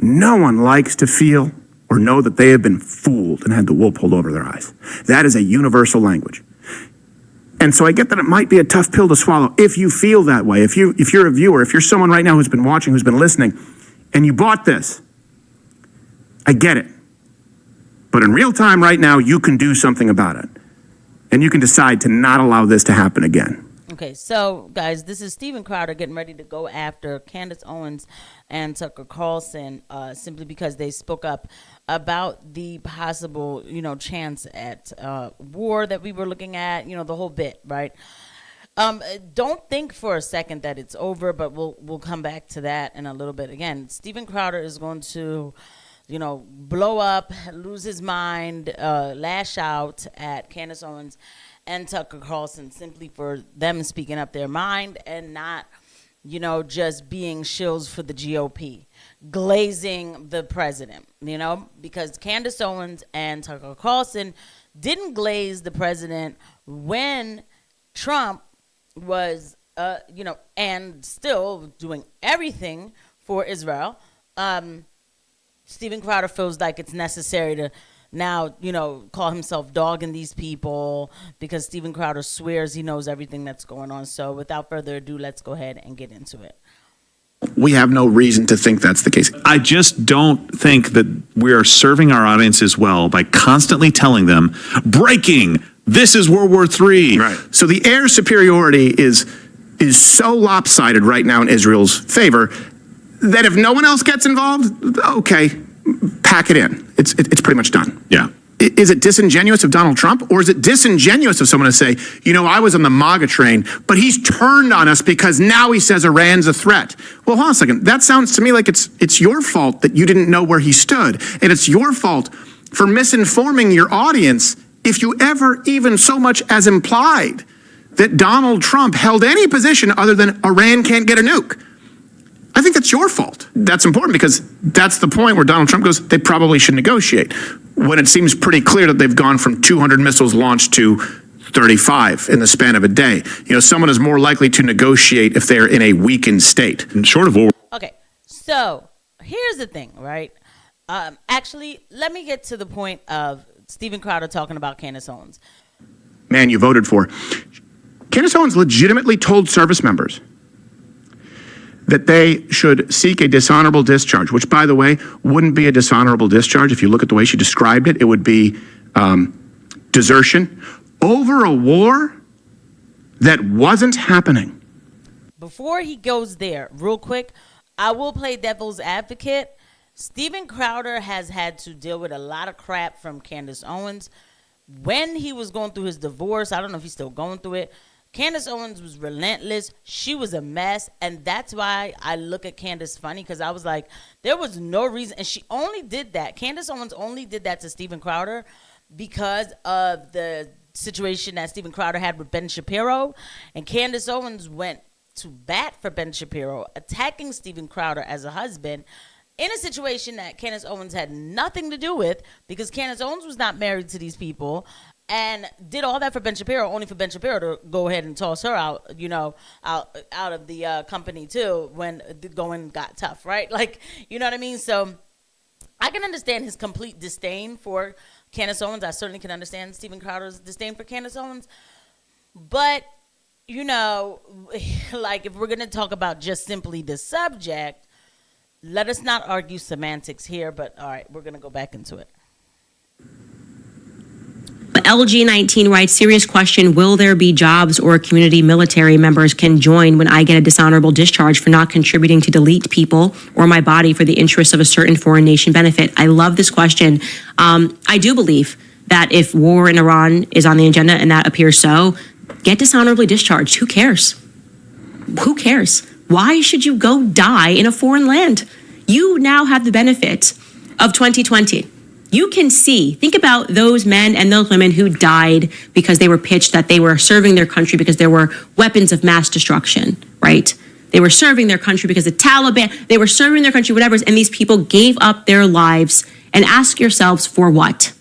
No one likes to feel or know that they have been fooled and had the wool pulled over their eyes. That is a universal language. And so I get that it might be a tough pill to swallow if you feel that way. If you're a viewer, if you're someone right now who's been watching, who's been listening, and you bought this, I get it. But in real time right now, you can do something about it. And you can decide to not allow this to happen again. Okay, so guys, this is Steven Crowder getting ready to go after Candace Owens and Tucker Carlson simply because they spoke up about the possible, chance at war that we were looking at, the whole bit, right? Don't think for a second that it's over, but we'll come back to that in a little bit. Again, Steven Crowder is going to, blow up, lose his mind, lash out at Candace Owens and Tucker Carlson simply for them speaking up their mind and not, just being shills for the GOP, glazing the president, because Candace Owens and Tucker Carlson didn't glaze the president when Trump was, and still doing everything for Israel. Steven Crowder feels like it's necessary to now, call himself dogging these people because Steven Crowder swears he knows everything that's going on. So without further ado, let's go ahead and get into it. We have no reason to think that's the case. I just don't think that we are serving our audiences well by constantly telling them, breaking, this is World War III. Right. So the air superiority is so lopsided right now in Israel's favor that if no one else gets involved, okay, pack it in. It's pretty much done. Yeah. Is it disingenuous of Donald Trump, or is it disingenuous of someone to say, I was on the MAGA train, but he's turned on us because now he says Iran's a threat? Well, hold on a second. That sounds to me like it's your fault that you didn't know where he stood, and it's your fault for misinforming your audience if you ever even so much as implied that Donald Trump held any position other than Iran can't get a nuke. I think that's your fault. That's important because that's the point where Donald Trump goes, they probably should negotiate, when it seems pretty clear that they've gone from 200 missiles launched to 35 in the span of a day. Someone is more likely to negotiate if they're in a weakened state. Short of war. Okay, so here's the thing, right? Actually, let me get to the point of Steven Crowder talking about Candace Owens. Man, you voted for. Candace Owens legitimately told service members that they should seek a dishonorable discharge, which, by the way, wouldn't be a dishonorable discharge. If you look at the way she described it, it would be desertion over a war that wasn't happening. Before he goes there, real quick, I will play devil's advocate. Steven Crowder has had to deal with a lot of crap from Candace Owens. When he was going through his divorce, I don't know if he's still going through it, Candace Owens was relentless. She was a mess. And that's why I look at Candace funny, because I was like, there was no reason. And she only did that. Candace Owens only did that to Steven Crowder because of the situation that Steven Crowder had with Ben Shapiro. And Candace Owens went to bat for Ben Shapiro, attacking Steven Crowder as a husband in a situation that Candace Owens had nothing to do with, because Candace Owens was not married to these people. And did all that for Ben Shapiro, only for Ben Shapiro to go ahead and toss her out, out of the company too, when the going got tough, right? Like, you know what I mean? So I can understand his complete disdain for Candace Owens. I certainly can understand Steven Crowder's disdain for Candace Owens. But, like if we're going to talk about just simply the subject, let us not argue semantics here. But all right, we're going to go back into it. LG19 writes, serious question, will there be jobs or community military members can join when I get a dishonorable discharge for not contributing to delete people or my body for the interests of a certain foreign nation benefit? I love this question. I do believe that if war in Iran is on the agenda, and that appears so, get dishonorably discharged. Who cares? Who cares? Why should you go die in a foreign land? You now have the benefit of 2020. You can see, think about those men and those women who died because they were pitched that they were serving their country because there were weapons of mass destruction, right? They were serving their country because the Taliban, they were serving their country, whatever, and these people gave up their lives. And ask yourselves, for what?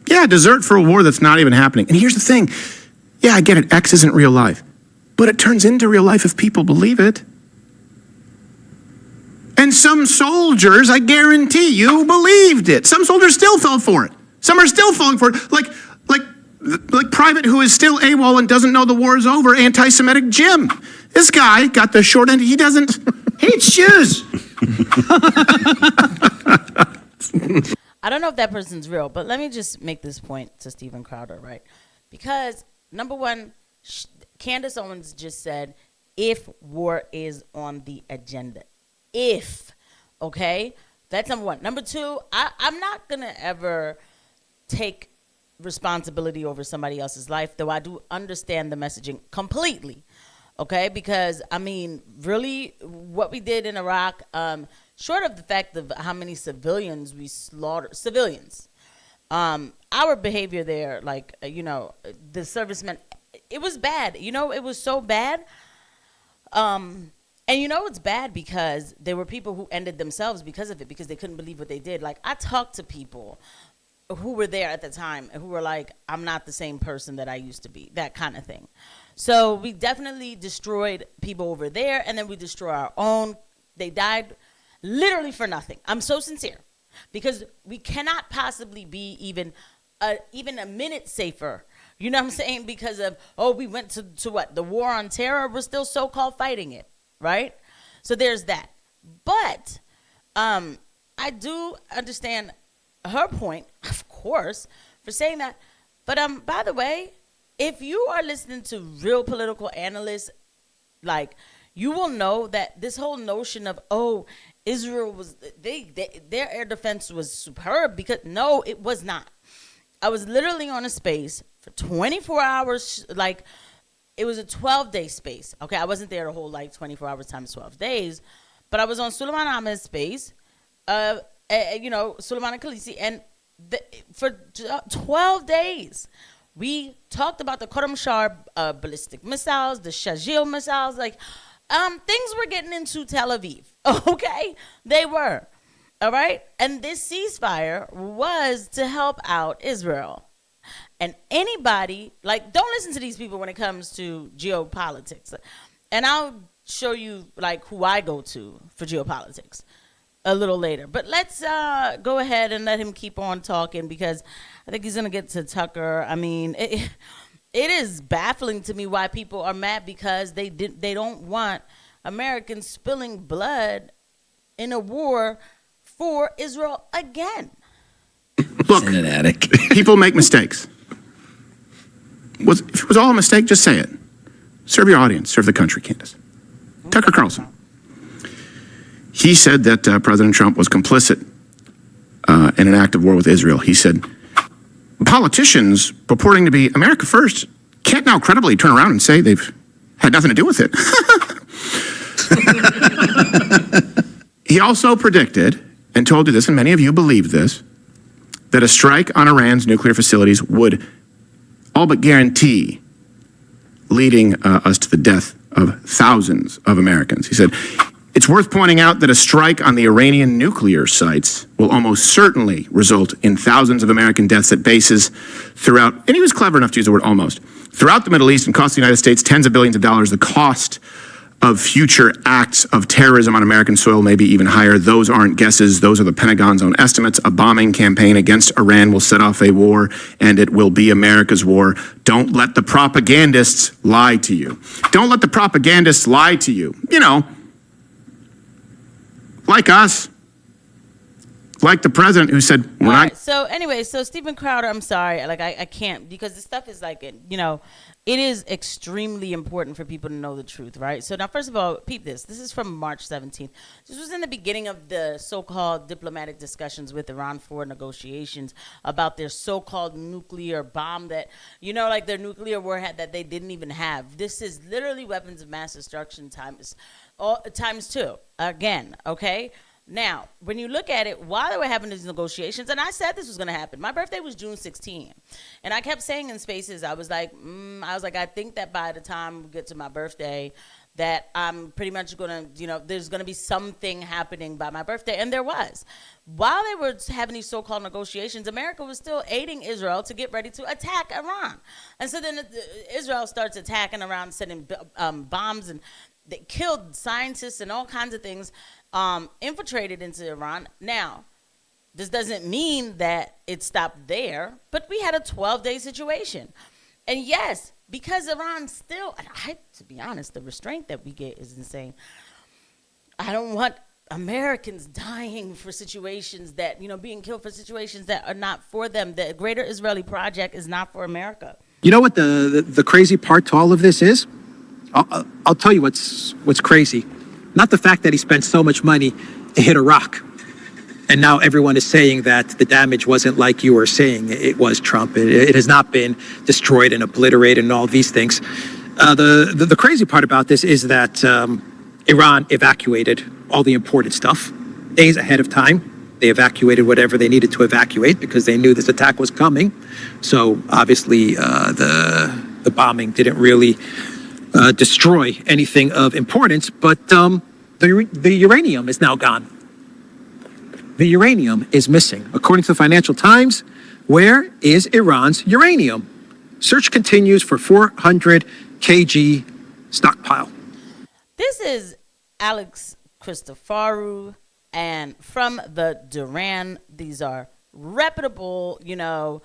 Yeah, desert for a war that's not even happening. And here's the thing. Yeah, I get it. X isn't real life. But it turns into real life if people believe it. And some soldiers, I guarantee you, believed it. Some soldiers still fell for it. Some are still falling for it. Like Private who is still AWOL and doesn't know the war is over, anti-Semitic Jim. This guy got the short end. He doesn't. Hates shoes. I don't know if that person's real, but let me just make this point to Steven Crowder, right? Because, number one, Candace Owens just said, if war is on the agenda. If, okay? That's number one. Number two, I'm not going to ever take responsibility over somebody else's life, though I do understand the messaging completely, okay? Because, I mean, really, what we did in Iraq, short of the fact of how many civilians we slaughtered, our behavior there, like, the servicemen, it was bad. It was so bad. And it's bad because there were people who ended themselves because of it, because they couldn't believe what they did. Like, I talked to people who were there at the time who were like, I'm not the same person that I used to be, that kind of thing. So we definitely destroyed people over there, and then we destroyed our own. They died literally for nothing. I'm so sincere, because we cannot possibly be even a minute safer. You know what I'm saying? Because of, we went to what? The war on terror. We're still so-called fighting it, right? So there's that. But I do understand her point, of course, for saying that. But by the way, if you are listening to real political analysts, like, you will know that this whole notion of, Israel was, their air defense was superb, because no, it was not. I was literally on a space for 24 hours, like, it was a 12-day space. Okay, I wasn't there the whole, 24 hours times 12 days, but I was on Suleiman Ahmed's space, Suleiman and Khaleesi, and for 12 days, we talked about the Khorramshahr ballistic missiles, the Shajil missiles, things were getting into Tel Aviv, okay? They were, all right? And this ceasefire was to help out Israel. And anybody, don't listen to these people when it comes to geopolitics. And I'll show you, who I go to for geopolitics a little later. But let's go ahead and let him keep on talking, because I think he's going to get to Tucker. I mean, it is baffling to me why people are mad, because they don't want Americans spilling blood in a war for Israel again. Look, in an attic. People make mistakes. If it was all a mistake, just say it. Serve your audience. Serve the country, Candace. Tucker Carlson. He said that President Trump was complicit in an act of war with Israel. He said, politicians purporting to be America first can't now credibly turn around and say they've had nothing to do with it. He also predicted, and told you this, and many of you believe this, that a strike on Iran's nuclear facilities would all but guarantee leading us to the death of thousands of Americans. He said, it's worth pointing out that a strike on the Iranian nuclear sites will almost certainly result in thousands of American deaths at bases throughout, and he was clever enough to use the word almost, throughout the Middle East, and cost the United States tens of billions of dollars. The cost of future acts of terrorism on American soil may be even higher. Those aren't guesses. Those are the Pentagon's own estimates. A bombing campaign against Iran will set off a war, and it will be America's war. Don't let the propagandists lie to you. Don't let the propagandists lie to you. Like us. Like the president who said, we're not. Right, so anyway, Steven Crowder, I'm sorry. I can't, because this stuff is it is extremely important for people to know the truth, right? So now, first of all, peep this. This is from March 17th. This was in the beginning of the so-called diplomatic discussions with Iran for negotiations about their so-called nuclear bomb that, their nuclear warhead that they didn't even have. This is literally weapons of mass destruction times two. Again, okay? Now, when you look at it, while they were having these negotiations, and I said this was going to happen. My birthday was June 16th. And I kept saying in spaces, I was like, I think that by the time we get to my birthday, that I'm pretty much going to, there's going to be something happening by my birthday. And there was. While they were having these so-called negotiations, America was still aiding Israel to get ready to attack Iran. And so then Israel starts attacking Iran, sending bombs, and they killed scientists and all kinds of things. infiltrated into Iran. Now, this doesn't mean that it stopped there, but we had a 12-day situation. And yes, because Iran still, to be honest, the restraint that we get is insane. I don't want Americans dying for situations that, being killed for situations that are not for them. The Greater Israeli Project is not for America. You know what the crazy part to all of this is? I'll tell you what's crazy. Not the fact that he spent so much money to hit Iraq. And now everyone is saying that the damage wasn't like you were saying it was, Trump. It has not been destroyed and obliterated and all these things. The crazy part about this is that Iran evacuated all the important stuff days ahead of time. They evacuated whatever they needed to evacuate because they knew this attack was coming. So obviously the bombing didn't really destroy anything of importance, but the uranium is now gone. The uranium is missing. According to the Financial Times, where is Iran's uranium? Search continues for 400 kg stockpile. This is Alex Christoforou, and from the Duran. These are reputable, geopolitic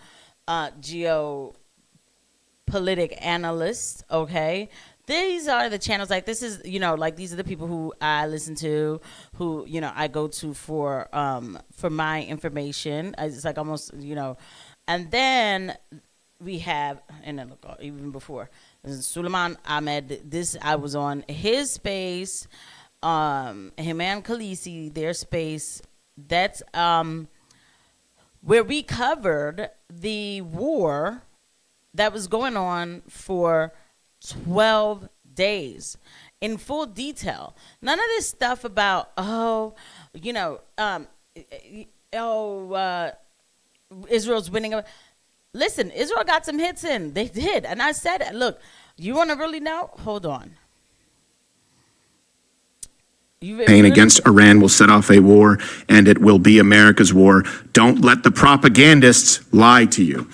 analysts, okay? These are the channels, like this is, these are the people who I listen to, who, I go to for my information. It's like almost, and then we have, and then look, even before, Suleiman Ahmed, I was on his space, him and Khaleesi, their space, that's where we covered the war that was going on for 12 days in full detail. None of this stuff about, Israel's winning. Listen, Israel got some hits in. They did. And I said, look, you want to really know? Hold on. Against Iran will set off a war, and it will be America's war. Don't let the propagandists lie to you.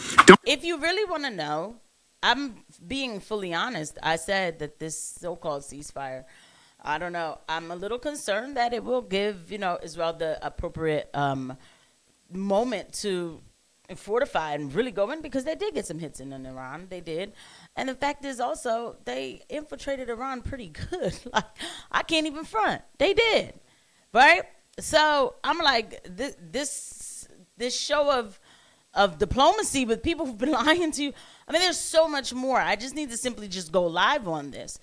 If you really want to know, I'm being fully honest. I said that this so-called ceasefire, I don't know. I'm a little concerned that it will give, Israel the appropriate moment to fortify and really go in, because they did get some hits in Iran. They did. And the fact is also they infiltrated Iran pretty good. Like, I can't even front. They did. Right? So I'm like, this show of diplomacy with people who've been lying to you. I mean, there's so much more. I just need to simply just go live on this.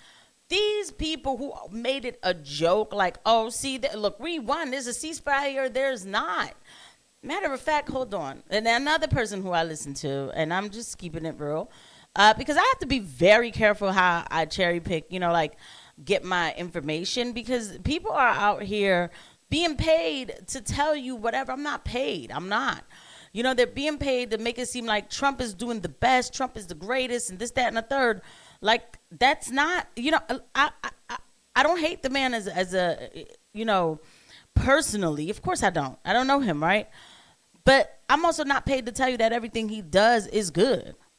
These people who made it a joke, like, oh, see, look, we won. There's a ceasefire. There's not. Matter of fact, hold on. And another person who I listen to, and I'm just keeping it real, because I have to be very careful how I cherry pick, get my information, because people are out here being paid to tell you whatever. I'm not paid. I'm not. They're being paid to make it seem like Trump is doing the best, Trump is the greatest, and this, that, and the third. Like, that's not, I don't hate the man as a, personally. Of course I don't know him, right? But I'm also not paid to tell you that everything he does is good.